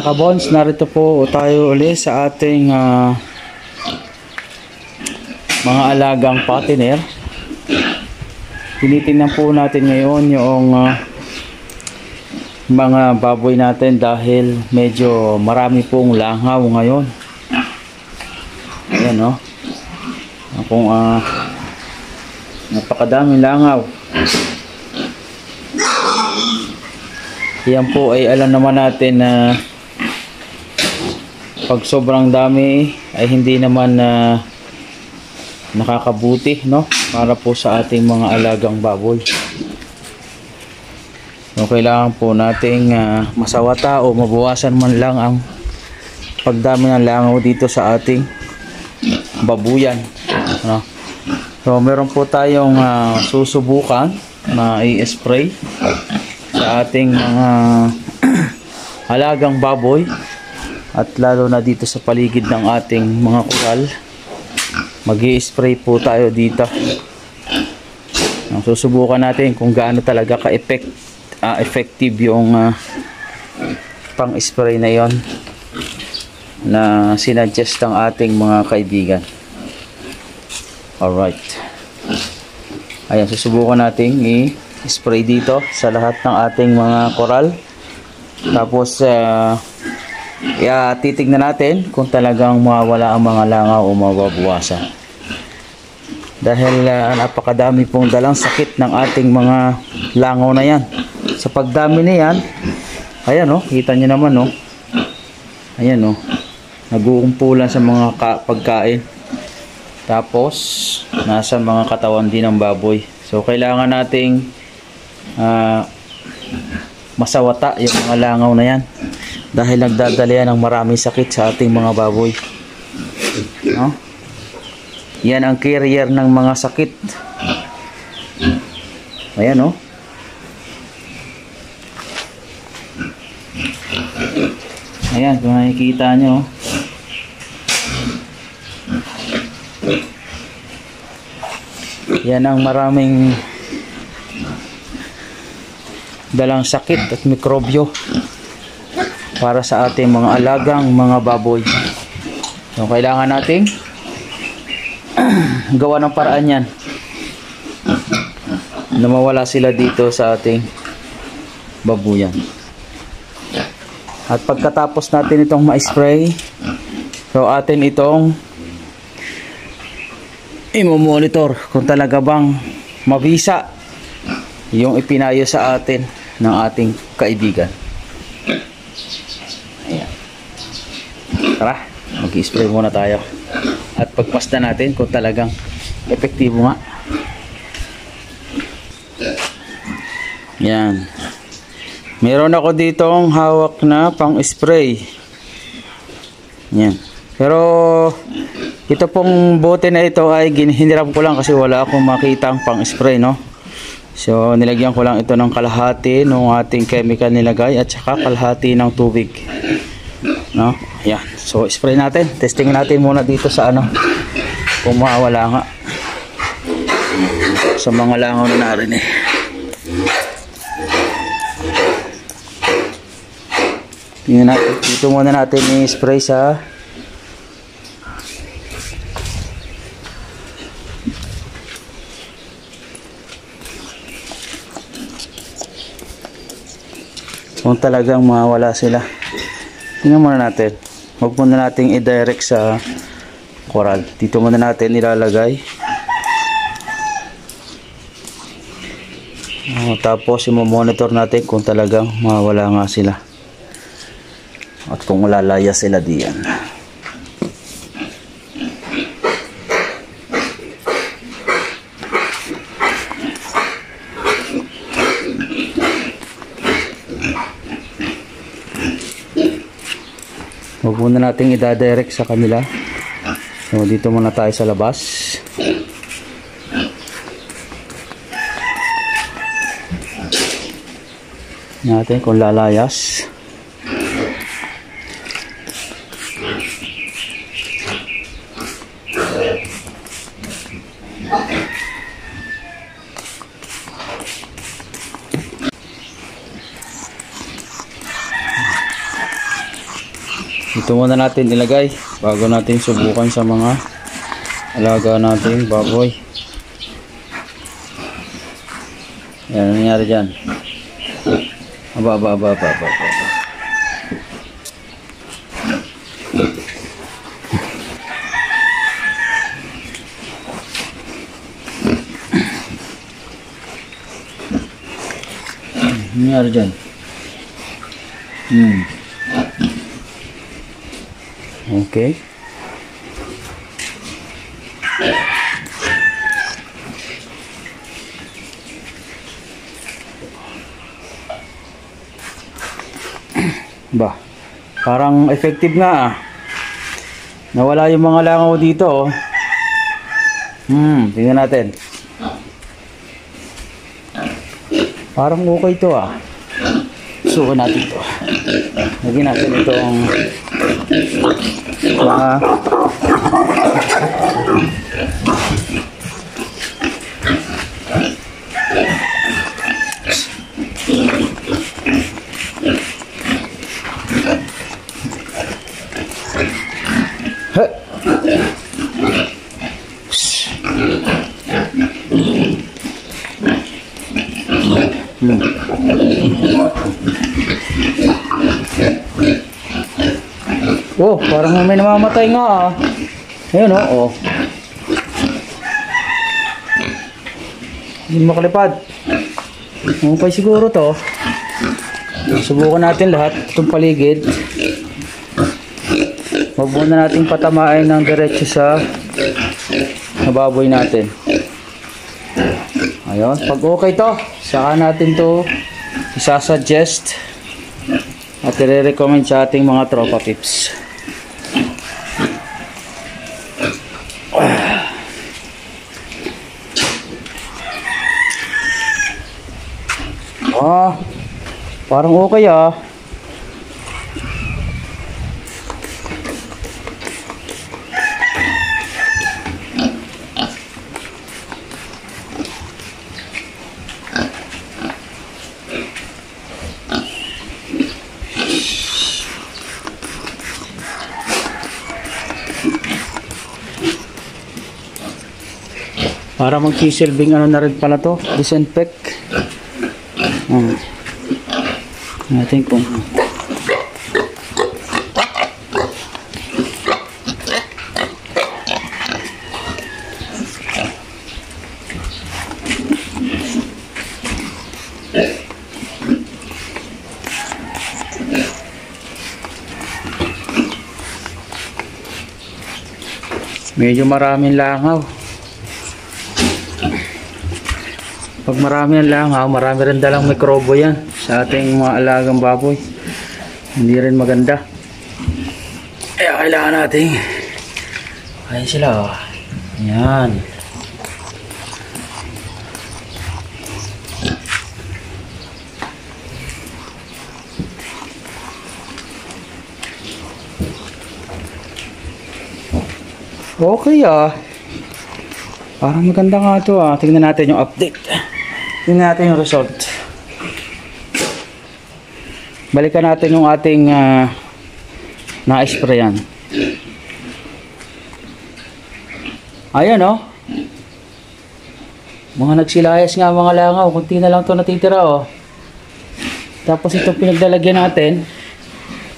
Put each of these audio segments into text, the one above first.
kabons, narito po tayo ulit sa ating mga alagang patiner. Tinitingnan po natin ngayon yung mga baboy natin dahil medyo marami pong langaw ngayon. Ayan o. Kung napakadaming langaw. Yan po ay alam naman natin na pag sobrang dami ay hindi naman nakakabuti, no? Para po sa ating mga alagang baboy. So, kailangan po nating masawata o mabawasan man lang ang pagdami ng langaw dito sa ating babuyan, no? So meron po tayong susubukan na i-spray sa ating mga alagang baboy at lalo na dito sa paligid ng ating mga kural. Mag-i-spray po tayo dito. Susubukan natin kung gaano talaga ka-effective yung pang-spray na yon na sinuggest ng ating mga kaibigan. Alright. Ayan, susubukan natin i-spray dito sa lahat ng ating mga koral. Tapos titignan natin kung talagang mawawala ang mga langaw o mababawasan. Dahil napakadami pong dalang sakit ng ating mga langaw na yan. Sa pagdami na yan, ayan o, kita nyo naman o. Ayan o, nag-uumpulan sa mga pagkain. Tapos nasa mga katawan din ng baboy. So kailangan nating masawata yung mga langaw na yan dahil nagdadala yan ng maraming sakit sa ating mga baboy, no? Yan ang carrier ng mga sakit. Ayan, no? Ayan, kung nakikita nyo, yan ang maraming dalang sakit at mikrobyo para sa ating mga alagang mga baboy. So, kailangan nating gawa ng paraan yan na mawala sila dito sa ating babuyan. At pagkatapos natin itong ma-spray, so atin itong i-monitor kung talaga bang mabisa yung ipinayo sa atin ng ating kaibigan. Ayan. Tara, mag-i-spray muna tayo at pagpasta natin kung talagang epektibo nga. Yan. Meron ako ditong hawak na pang-spray. Yan. Pero ito pong bote na ito ay hiniram ko lang kasi wala akong makitang pang-spray, no? So nilagyan ko lang ito ng kalahati ng ating chemical nilagay at saka kalahati ng tubig, no? Ayan. So spray natin. Testing natin muna dito sa kung mawala nga sa mga langaw na narin eh. Tingnan natin. Dito muna natin i-spray sa kung talagang mawala sila. Tingnan muna natin. Huwag muna natin i-direct sa coral. Dito muna natin ilalagay. Tapos i-monitor natin kung talagang mawala nga sila. At kung lalaya sila diyan. Huwag muna natin i-direct sa kanila. So dito muna tayo sa labas. Natin kung lalayas. Ito muna natin ilagay bago natin subukan sa mga alaga natin baboy. Yan, ano nangyari dyan? Aba. Ano nangyari dyan? Okay. Ba, parang effective nga ah. Nawala yung mga langaw dito oh. Tingnan natin. Parang okay to ah. Sukan natin to. Lagyan natin itong mga Oh, parang may namamatay nga ah. Ayun oh. Hindi makalipad. Mamatay siguro to. Subukan natin lahat itong paligid. Huwag muna natin patamain ng diretso sa baboy natin. Ayun, pag okay to, saka natin to isasuggest at i-recommend sa ating mga tropa pips. Parang okay ah. Para magsisilbing ano na rin pala to, disinfect. Natin kung medyo maraming langaw. Pag marami ang langaw, marami rin dalang mikrobo yan sa ating mga alagang baboy. Hindi rin maganda. Kaya kailangan natin ayun sila oh. Ayan. Okay ah. Parang maganda nga ito ah. Tingnan natin yung update. Tingnan natin yung result. Balikan natin yung ating na-sprayan. Ayan oh. Mga nagsilayas nga mga langaw. Kunti na lang ito natitira oh. Tapos ito pinaglalagyan natin.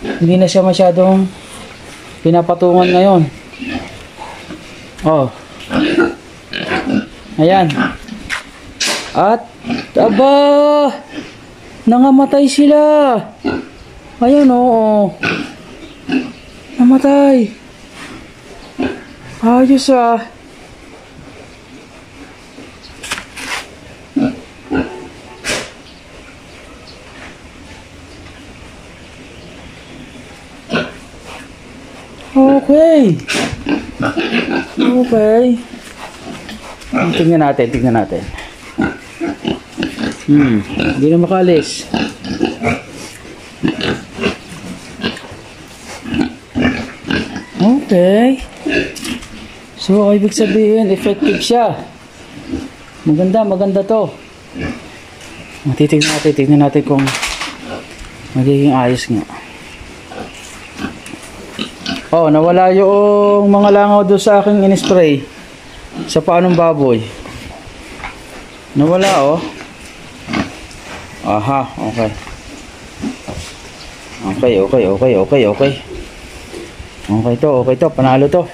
Hindi na siya masyadong pinapatungan ngayon. Oh. Ayan. At aba, nangamatay sila. Ayan oo. Namatay. Ayos ah. Okay. Okay. Tingnan natin. Hindi na makalis. Okay. So, ibig sabihin, effective siya. Maganda to. Tingnan natin kung magiging ayos nga. Oh, nawala yung mga langaw doon sa aking in-spray. Sa paanong baboy. Nawala oh. Aha, okay. Okay. Okay to, panalo to.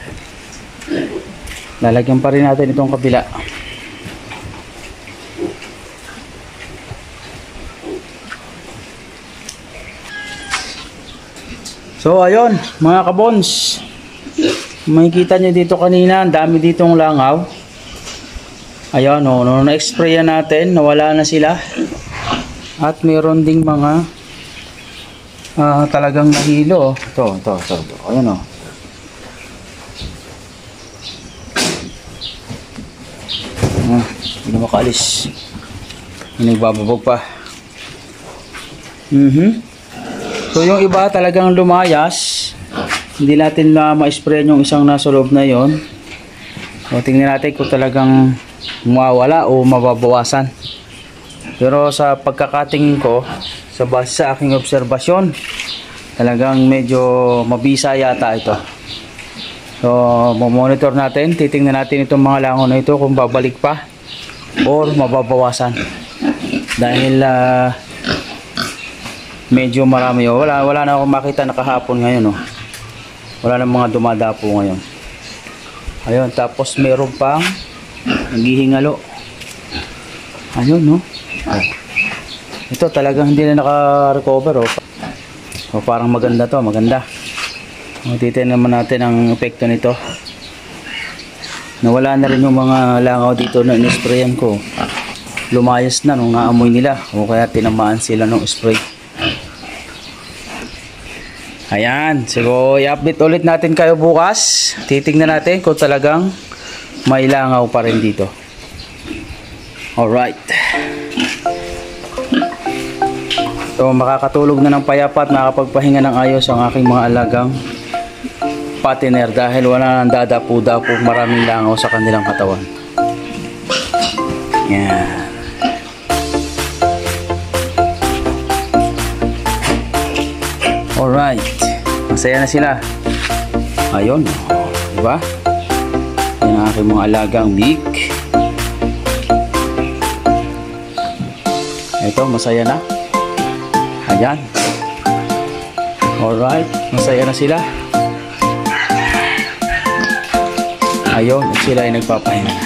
Lalagyan pa rin natin itong kabila. So ayun, mga kabons. Makikita nyo dito kanina, ang dami ditong langaw. Ayun, oh, nung na-sprayan natin, nawala na sila. At meron ding mga talagang nahilo. Ito. Ayun, oh. Hindi na makaalis. Hindi nagbababog pa. So yung iba talagang lumayas. Hindi natin na ma-sprayan yung isang nasa loob na yon. So tingnan natin kung talagang mawawala o mababawasan. Pero sa pagkakatingin ko, sa base sa aking obserbasyon, talagang medyo mabisa yata ito. So monitor natin, titingnan natin itong mga langaw na ito kung babalik pa or mababawasan. Dahil medyo marami. Wala na akong makita na kahapon ngayon. Oh. Wala na mga dumadapo ngayon. Ayun, tapos meron pang naghihingalo. Ayun, no? Oh. Ito talagang hindi na naka-recover. Oh. So, parang maganda to, maganda. Titignan naman natin ang epekto nito. Nawala na rin yung mga langaw dito na in-sprayan ko. Lumayas na nung naamoy nila. O kaya tinamaan sila ng spray. Ayan, so i-update ulit natin kayo bukas. Titingnan natin kung talagang may langaw pa rin dito. Alright. So makakatulog na ng payapa at makapagpahinga ng ayos ang aking mga alagang patiner dahil wala nang dadapo-dapo, maraming langaw sa kanilang katawan. Yan. Alright. Masaya na sila. Ayun. Diba? Yan ang aking mga alagang big. Ito, masaya na. Ayan. Alright. Masaya na sila. Ayun. At sila ay nagpapahinga na.